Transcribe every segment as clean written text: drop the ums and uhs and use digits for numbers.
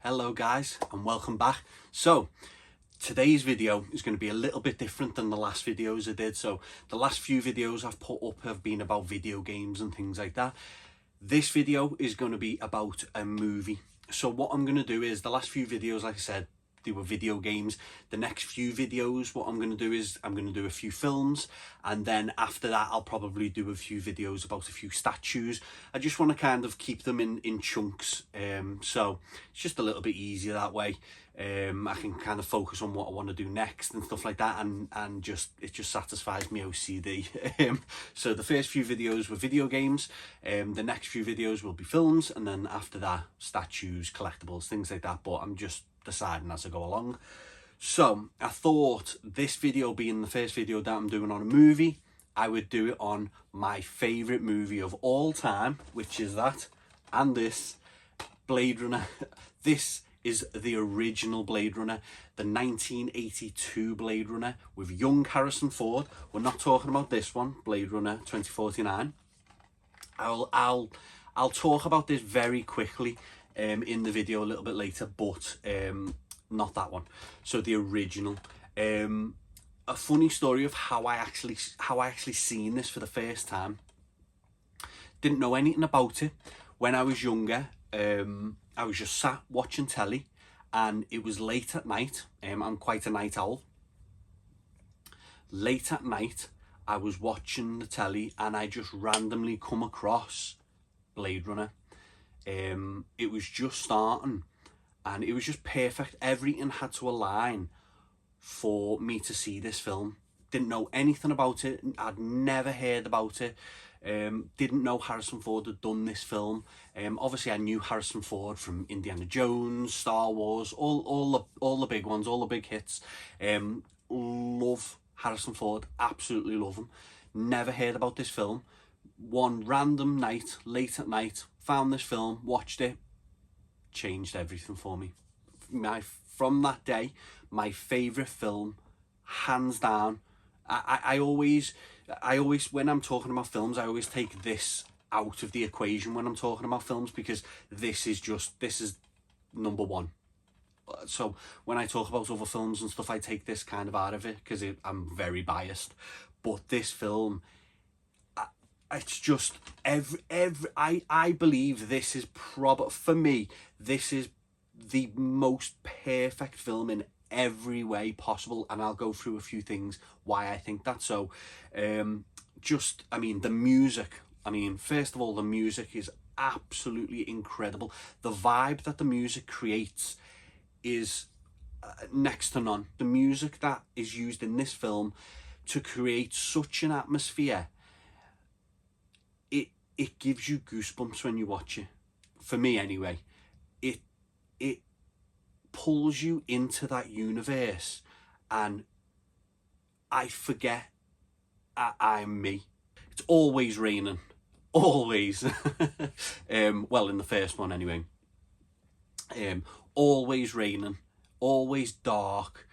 Hello guys and welcome back. So today's video is going to be a little bit different than the last videos I did. So the last few videos I've put up have been about video games and things like that. This video is going to be about a movie. So what I'm going to do is, the last few videos, like I said, they were video games. The next few videos, what I'm going to do is I'm going to do a few films, and then after that I'll probably do a few videos about a few statues. I just want to kind of keep them in chunks, so it's just a little bit easier that way. I can kind of focus on what I want to do next and stuff like that, and it just satisfies me OCD. So the first few videos were video games, the next few videos will be films, and then after that statues, collectibles, things like that, but I'm just deciding as I go along. So I thought, this video being the first video that I'm doing on a movie, I would do it on my favourite movie of all time, which is that, and this, Blade Runner. This is the original Blade Runner, the 1982 Blade Runner with young Harrison Ford. We're not talking about this one, Blade Runner 2049. I'll talk about this very quickly in the video a little bit later, but not that one. So the original. A funny story of how I actually seen this for the first time. Didn't know anything about it when I was younger. I was just sat watching telly, and it was late at night. I'm quite a night owl. Late at night, I was watching the telly, and I just randomly come across Blade Runner. It was just starting, and it was just perfect. Everything had to align for me to see this film. Didn't know anything about it. I'd never heard about it. Didn't know Harrison Ford had done this film. Obviously I knew Harrison Ford from Indiana Jones, Star Wars, all the big ones, all the big hits. Love Harrison Ford, absolutely love him. Never heard about this film. One random night, late at night, found this film, watched it, changed everything for me. From that day, my favourite film, hands down. I always, when I'm talking about films, I always take this out of the equation when I'm talking about films, because this is number one. So when I talk about other films and stuff, I take this kind of out of it because I'm very biased. But this film, it's just I believe this is for me, this is the most perfect film in every way possible, and I'll go through a few things why I think that. So I mean, the music, first of all, the music is absolutely incredible. The vibe that the music creates is next to none. The music that is used in this film to create such an atmosphere, it gives you goosebumps when you watch it. For me anyway, it pulls you into that universe, and I forget I'm me. It's always raining, always. Well, in the first one anyway. Always raining, always dark,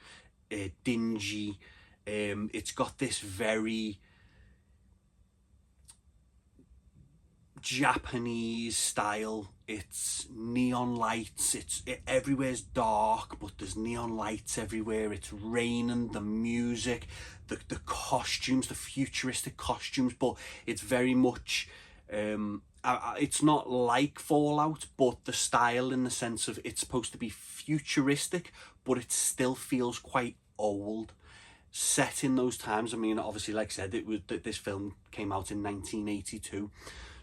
dingy. It's got this very Japanese style. It's neon lights, everywhere's dark, but there's neon lights everywhere. It's raining, the music, the costumes, the futuristic costumes, but it's very much it's not like Fallout, but the style, in the sense of it's supposed to be futuristic, but it still feels quite old, set in those times. Obviously, like I said, this film came out in 1982.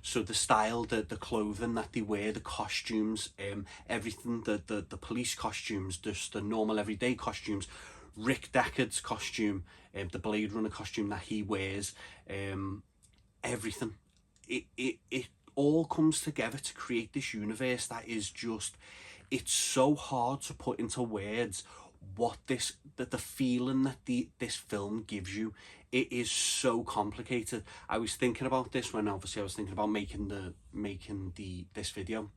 So the style, the clothing that they wear, the costumes, everything, the police costumes, just the normal everyday costumes, Rick Deckard's costume, the Blade Runner costume that he wears, everything. It all comes together to create this universe that is just, it's so hard to put into words what the feeling that this film gives you. It is so complicated. I was thinking about this when obviously I was thinking about making this video,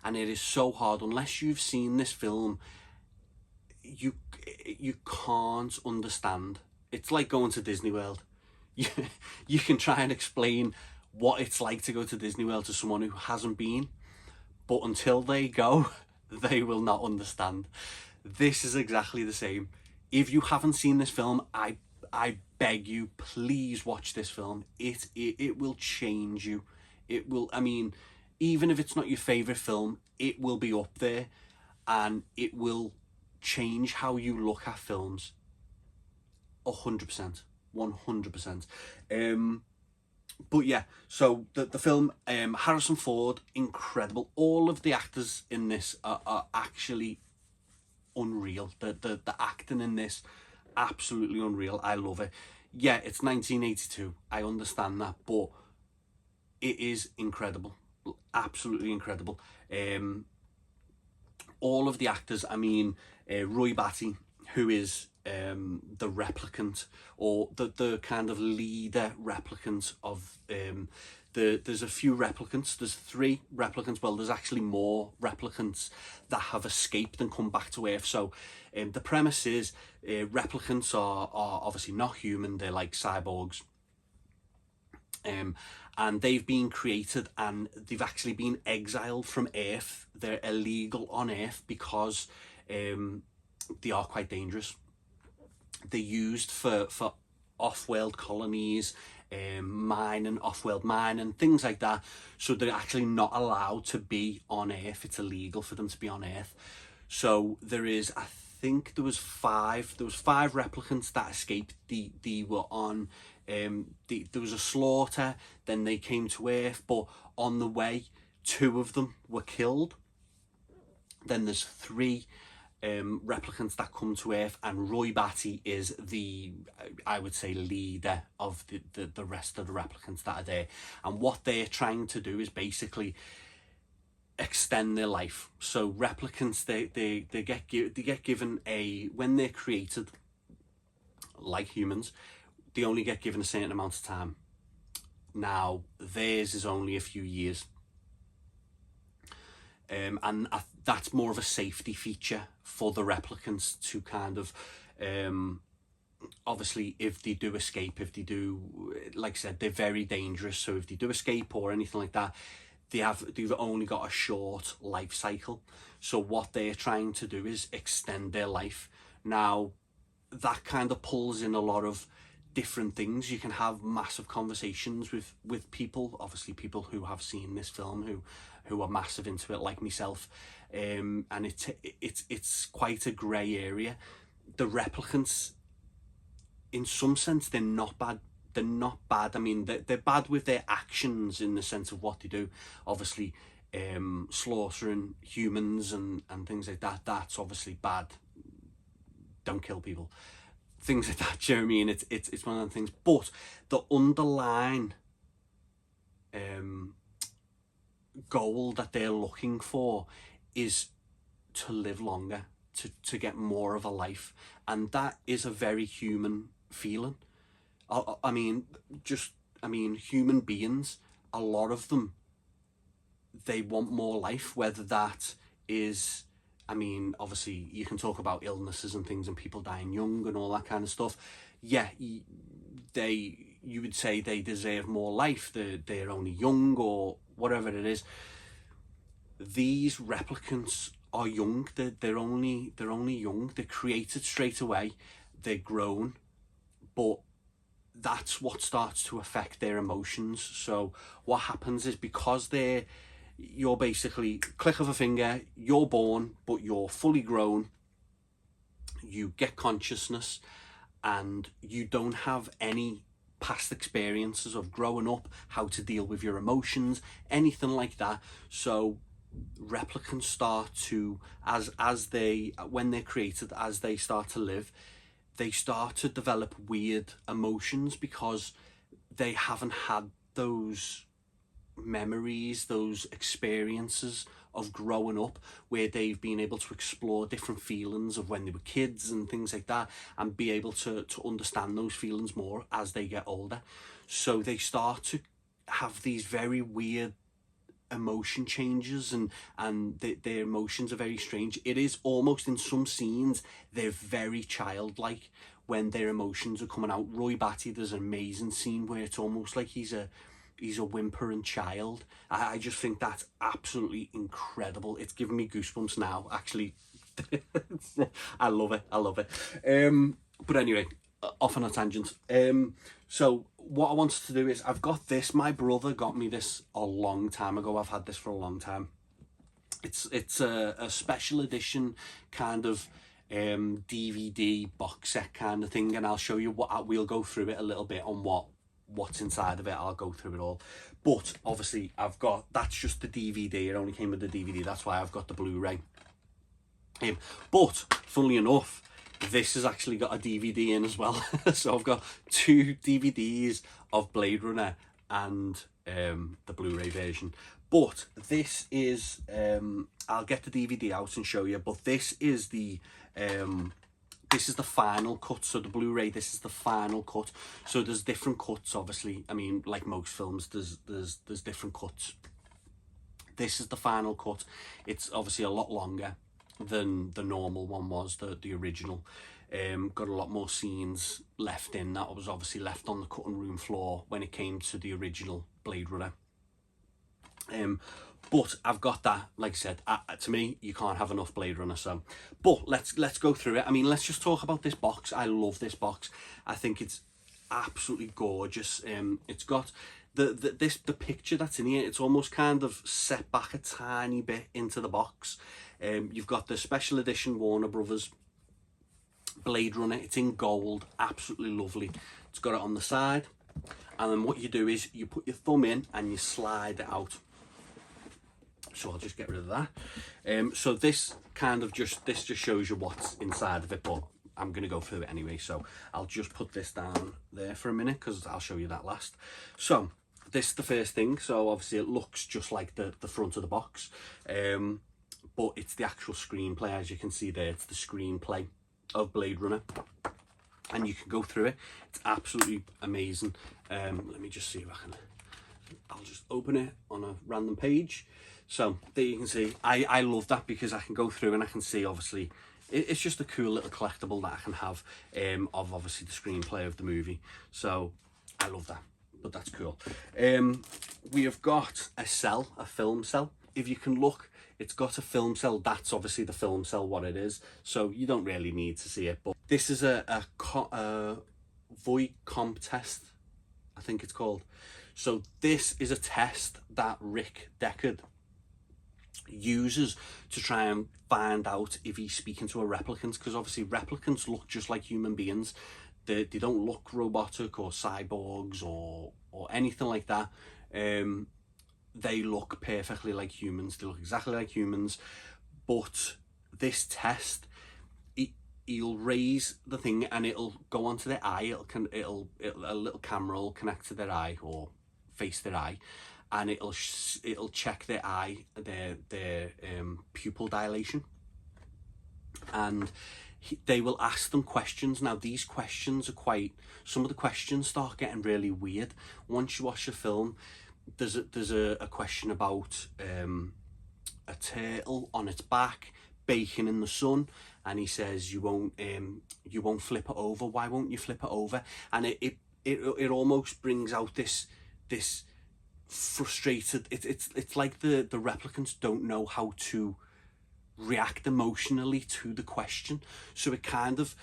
and it is so hard unless you've seen this film. You can't understand. It's like going to Disney World. You can try and explain what it's like to go to Disney World to someone who hasn't been, but until they go, they will not understand. This is exactly the same. If you haven't seen this film, I beg you, please watch this film. It will change you. It will, I mean, even if it's not your favourite film, it will be up there, and it will change how you look at films. 100%. 100%. But yeah, so the film, Harrison Ford, incredible. All of the actors in this are actually unreal. The acting in this, absolutely unreal. I love it. Yeah, it's 1982. I understand that, but it is incredible. Absolutely incredible. All of the actors, I mean, Roy Batty, who is the replicant, or the kind of leader replicant of there's a few replicants. There's 3 replicants. Well, there's actually more replicants that have escaped and come back to Earth. So the premise is replicants are obviously not human. They're like cyborgs. And they've been created, and they've actually been exiled from Earth. They're illegal on Earth because they are quite dangerous. They're used for off-world colonies, mining, off-world mining, things like that. So they're actually not allowed to be on Earth. It's illegal for them to be on Earth. So there is, I think there was 5 replicants that escaped. They were on, there was a slaughter, then they came to Earth, but on the way 2 of them were killed. Then there's 3 replicants that come to Earth, and Roy Batty is the, I would say, leader of the rest of the replicants that are there. And what they're trying to do is basically extend their life. So replicants, they get given a, when they're created like humans, they only get given a certain amount of time. Now theirs is only a few years. And that's more of a safety feature for the replicants to kind of, obviously, if they do escape, if they do, like I said, they're very dangerous. So if they do escape or anything like that, they've only got a short life cycle. So what they're trying to do is extend their life. Now, that kind of pulls in a lot of different things. You can have massive conversations with people, obviously people who have seen this film, who are massive into it, like myself, and it's quite a grey area. The replicants, in some sense, they're not bad. They're not bad. I mean, they're bad with their actions in the sense of what they do. Obviously, slaughtering humans and things like that, that's obviously bad. Don't kill people. Things like that, do you know what I mean? It's one of the things. But the underlying goal that they're looking for is to live longer, to get more of a life. And that is a very human feeling. I mean, human beings, a lot of them, they want more life, whether that is, I mean, obviously you can talk about illnesses and things and people dying young and all that kind of stuff. Yeah, you would say they deserve more life. They're only young or whatever it is. These replicants are young. They're only young. They're created straight away. They're grown, but that's what starts to affect their emotions. So what happens is, because you're basically, click of a finger, you're born, but you're fully grown, you get consciousness, and you don't have any past experiences of growing up, how to deal with your emotions, anything like that. So replicants start to, when they're created, as they start to live, they start to develop weird emotions because they haven't had those memories, those experiences of growing up, where they've been able to explore different feelings of when they were kids and things like that, and be able to understand those feelings more as they get older. So they start to have these very weird emotion changes, and their emotions are very strange. It is almost, in some scenes, they're very childlike when their emotions are coming out. Roy Batty, there's an amazing scene where it's almost like he's a he's a whimpering child. I just think that's absolutely incredible. It's giving me goosebumps now, actually. I love it. But anyway, off on a tangent. So what I wanted to do is, I've got this. My brother got me this a long time ago. I've had this for a long time. It's a special edition kind of DVD box set kind of thing, and I'll show you we'll go through it a little bit on what's inside of it. I'll go through it all, but obviously that's just the DVD. It only came with the DVD. That's why I've got the Blu-ray. But funnily enough, this has actually got a DVD in as well. So I've got 2 DVDs of Blade Runner and the Blu-ray version. But this is I'll get the DVD out and show you, but this is the final cut. So the Blu-ray, this is the final cut. So there's different cuts, obviously. I mean, like most films, there's different cuts. This is the final cut. It's obviously a lot longer than the normal one was, the original. Got a lot more scenes left in. That was obviously left on the cutting room floor when it came to the original Blade Runner. But I've got that, like I said, to me, you can't have enough Blade Runner. So, but let's go through it. I mean, let's just talk about this box. I love this box. I think it's absolutely gorgeous. It's got the picture that's in here. It's almost kind of set back a tiny bit into the box. You've got the special edition Warner Brothers Blade Runner. It's in gold, absolutely lovely. It's got it on the side, and then what you do is you put your thumb in and you slide it out. So I'll just get rid of that. So this just shows you what's inside of it, but I'm going to go through it anyway. So I'll just put this down there for a minute because I'll show you that last. So this is the first thing. So obviously it looks just like the front of the box, but it's the actual screenplay. As you can see there, it's the screenplay of Blade Runner, and you can go through it. It's absolutely amazing. Let me just see if I can. I'll just open it on a random page. So there you can see, I love that because I can go through and I can see, obviously, it's just a cool little collectible that I can have of obviously the screenplay of the movie. So I love that, but that's cool. We have got a film cell. If you can look, it's got a film cell. That's obviously the film cell, what it is. So you don't really need to see it, but this is a Voight-Kampff test, I think it's called. So this is a test that Rick Deckard uses to try and find out if he's speaking to a replicant, because obviously replicants look just like human beings. They don't look robotic or cyborgs or anything like that. They look perfectly like humans. They look exactly like humans. But this test, he'll raise the thing and it'll go onto their eye. A little camera will connect to their eye or face their eye, and it'll check their eye, their pupil dilation, and they will ask them questions. Now these questions are some of the questions start getting really weird. Once you watch the film, there's a question about a turtle on its back baking in the sun, and he says, you won't flip it over. Why won't you flip it over? And it almost brings out this frustrated, it's like the replicants don't know how to react emotionally to the question, so it kind of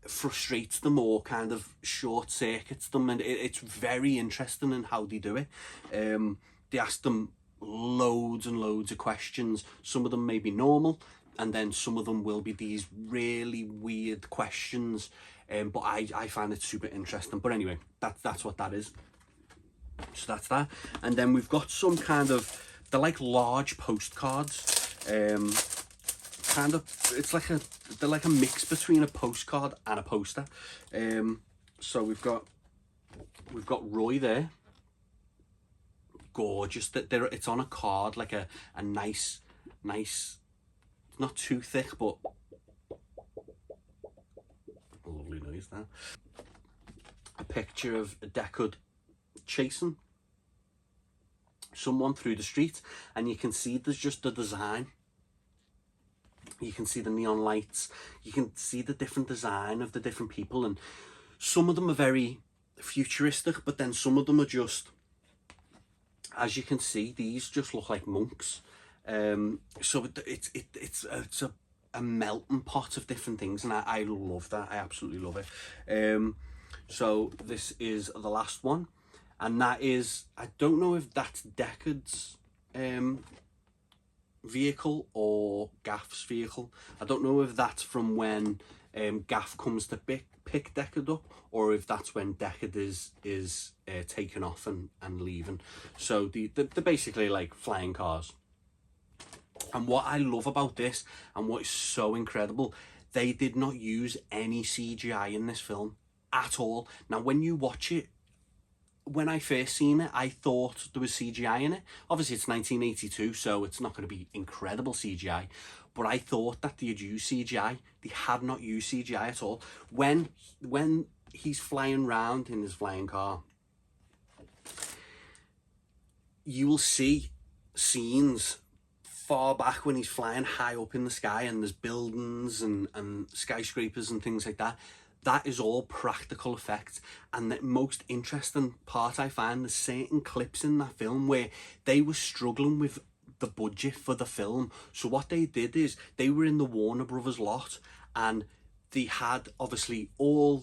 frustrates them or kind of short circuits them, and it's very interesting in how they do it. They ask them loads and loads of questions. Some of them may be normal, and then some of them will be these really weird questions, but I find it super interesting. But anyway, that's what that is. So that's that. And then we've got some kind of, they're like large postcards. Kind of, they're like a mix between a postcard and a poster. So we've got Roy there. Gorgeous. It's on a card, like a nice, not too thick, but a lovely noise there. A picture of Deckard chasing someone through the street, and you can see there's just the design. You can see the neon lights, you can see the different design of the different people, and some of them are very futuristic, but then some of them are just As you can see, these just look like monks. So it's a melting pot of different things, and I love that. I absolutely love it. So this is the last one, and that is, I don't know if that's Deckard's vehicle or Gaff's vehicle. I don't know if that's from when Gaff comes to pick Deckard up, or if that's when Deckard is taken off and leaving. So they're basically like flying cars. And what I love about this, and what is so incredible, they did not use any CGI in this film at all. Now, when you watch it, when I first seen it, I thought there was CGI in it. Obviously, it's 1982, so it's not going to be incredible CGI. But I thought that they had used CGI. They had not used CGI at all. When he's flying around in his flying car, you will see scenes far back when he's flying high up in the sky, and there's buildings and skyscrapers and things like that. That is all practical effects. And the most interesting part I find, there's certain clips in that film where they were struggling with the budget for the film. So what they did is, they were in the Warner Brothers lot, and they had obviously all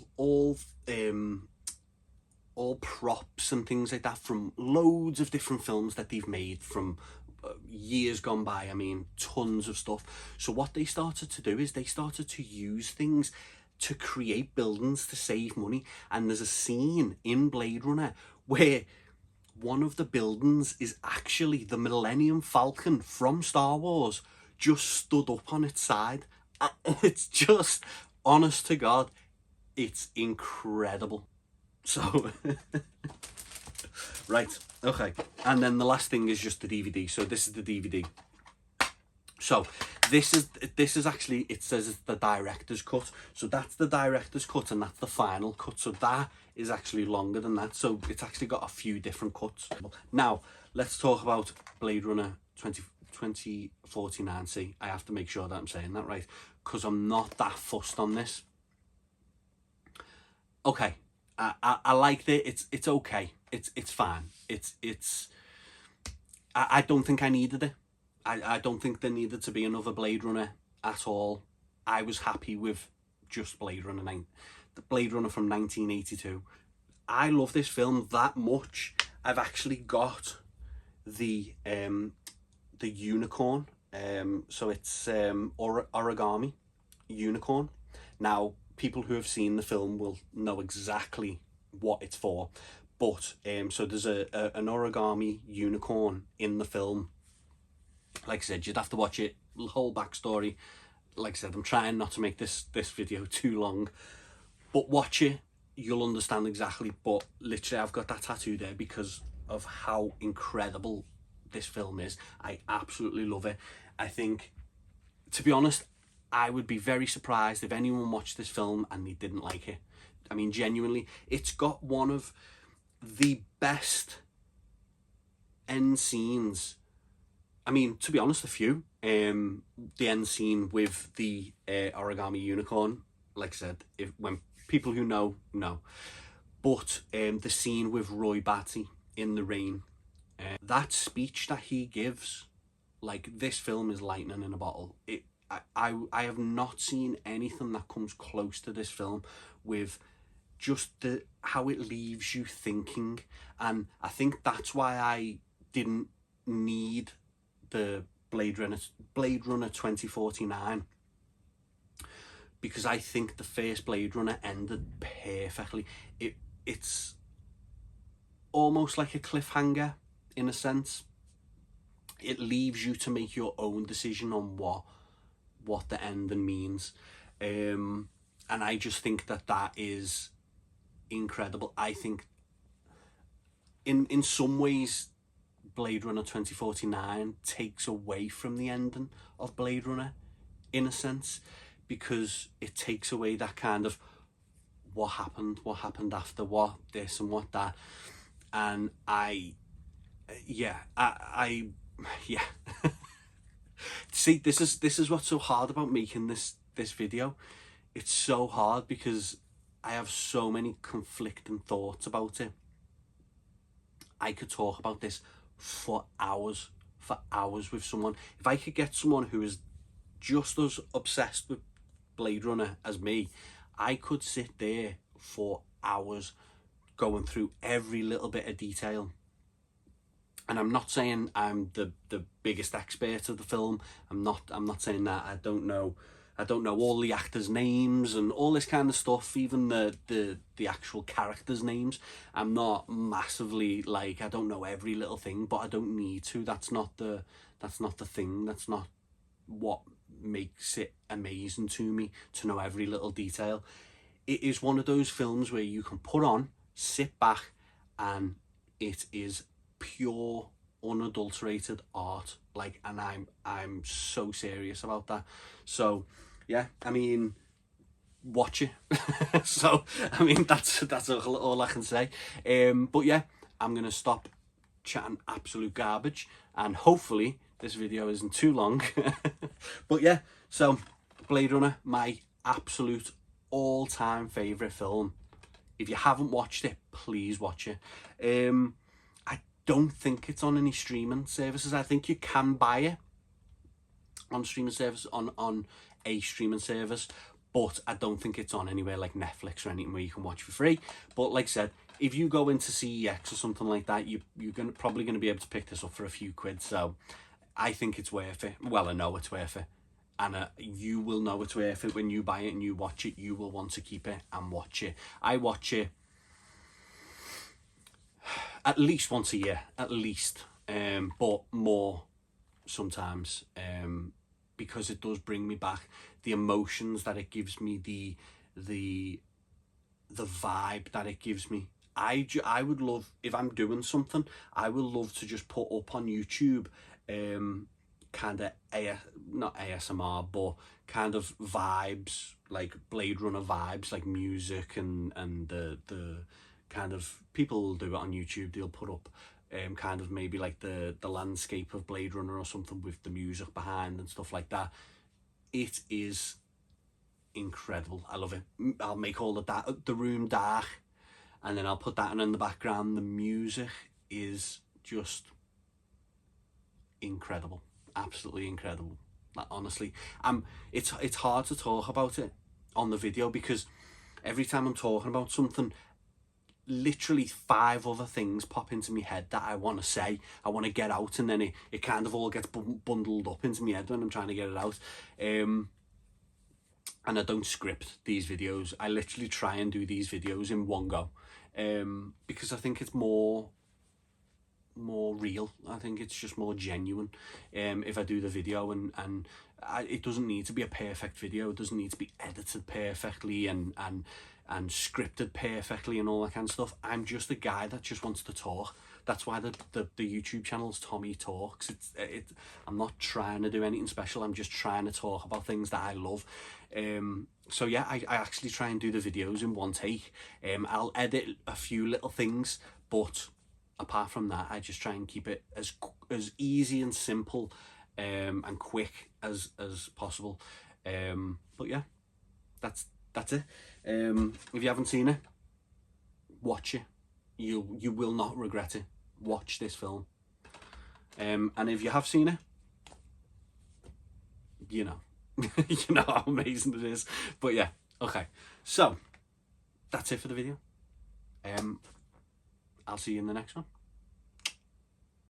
props and things like that from loads of different films that they've made from years gone by. I mean, tons of stuff. So what they started to do is they started to use things to create buildings to save money. And there's a scene in Blade Runner where one of the buildings is actually the Millennium Falcon from Star Wars, just stood up on its side. It's just, honest to God, it's incredible. So right, okay, and then the last thing is just the DVD. So this is the DVD. So this is actually, it says it's the director's cut. So that's the director's cut, and that's the final cut. So that is actually longer than that. So it's actually got a few different cuts. Now let's talk about Blade Runner 2049. See, I have to make sure that I'm saying that right, because I'm not that fussed on this. Okay, I liked it. It's okay. It's fine. I don't think I needed it. I don't think there needed to be another Blade Runner at all. I was happy with just Blade Runner the Blade Runner from 1982. I love this film that much. I've actually got the unicorn. So it's origami unicorn. Now, people who have seen the film will know exactly what it's for. But so there's an origami unicorn in the film. Like I said, you'd have to watch it, the whole backstory. Like I said, I'm trying not to make this video too long, but watch it, you'll understand exactly. But literally, I've got that tattoo there because of how incredible this film is. I absolutely love it. I think, to be honest, I would be very surprised if anyone watched this film and they didn't like it. I mean, genuinely, it's got one of the best end scenes. I mean, to be honest, a few. The end scene with the origami unicorn, like I said, when people who know. But the scene with Roy Batty in the rain, that speech that he gives, like, this film is lightning in a bottle. I have not seen anything that comes close to this film, with just how it leaves you thinking. And I think that's why I didn't need the Blade Runner 2049, because I think the first Blade Runner ended perfectly. It's almost like a cliffhanger in a sense. It leaves you to make your own decision on what the ending means, and I just think that is incredible. I think in some ways Blade Runner 2049 takes away from the ending of Blade Runner in a sense, because it takes away that kind of what happened after, what this and what that. And I see, this is what's so hard about making this video. It's so hard because I have so many conflicting thoughts about it. I could talk about this for hours with someone. If I could get someone who is just as obsessed with Blade Runner as me, I could sit there for hours going through every little bit of detail. And I'm not saying I'm the biggest expert of the film. I'm not saying that. I don't know all the actors' names and all this kind of stuff, even the actual characters' names. I'm not massively, like, I don't know every little thing, but I don't need to. That's not the thing. That's not what makes it amazing to me, to know every little detail. It is one of those films where you can put on, sit back, and it is pure, unadulterated art. Like, and I'm so serious about that. So yeah, I mean, watch it. So I mean, that's all I can say. But yeah, I'm gonna stop chatting absolute garbage, and hopefully this video isn't too long. But yeah, so Blade Runner, my absolute all-time favorite film. If you haven't watched it, please watch it. I don't think it's on any streaming services. I think you can buy it on streaming service, on a streaming service, but I don't think it's on anywhere like Netflix or anything where you can watch for free. But like I said, if you go into CEX or something like that, you're probably going to be able to pick this up for a few quid. So I think it's worth it. Well, I know it's worth it, and you will know it's worth it when you buy it and you watch it. You will want to keep it and watch it. I watch it at least once a year, at least, but more sometimes, because it does bring me back the emotions that it gives me, the vibe that it gives me. I would love, if I'm doing something, I would love to just put up on YouTube kind of not ASMR, but kind of vibes, like Blade Runner vibes, like music and the kind of, people will do it on YouTube. They'll put up kind of maybe like the landscape of Blade Runner or something with the music behind and stuff like that. It is incredible. I love it. I'll make all of that, the room dark, and then I'll put that in the background. The music is just incredible, absolutely incredible. Like, honestly, it's hard to talk about it on the video because every time I'm talking about something, literally 5 other things pop into my head that I want to say, I want to get out, and then it kind of all gets bundled up into my head when I'm trying to get it out. And I don't script these videos. I literally try and do these videos in one go, because I think it's more real. I think it's just more genuine if I do the video, and it doesn't need to be a perfect video. It doesn't need to be edited perfectly and scripted perfectly and all that kind of stuff. I'm just a guy that just wants to talk. That's why the YouTube channel's Tommy Talks. I'm not trying to do anything special. I'm just trying to talk about things that I love. So yeah, I actually try and do the videos in one take. I'll edit a few little things, but apart from that, I just try and keep it as easy and simple and quick as possible. But yeah, that's it. If you haven't seen it, watch it. You will not regret it. Watch this film. And if you have seen it, you know you know how amazing it is. But yeah, okay, so that's it for the video. I'll see you in the next one.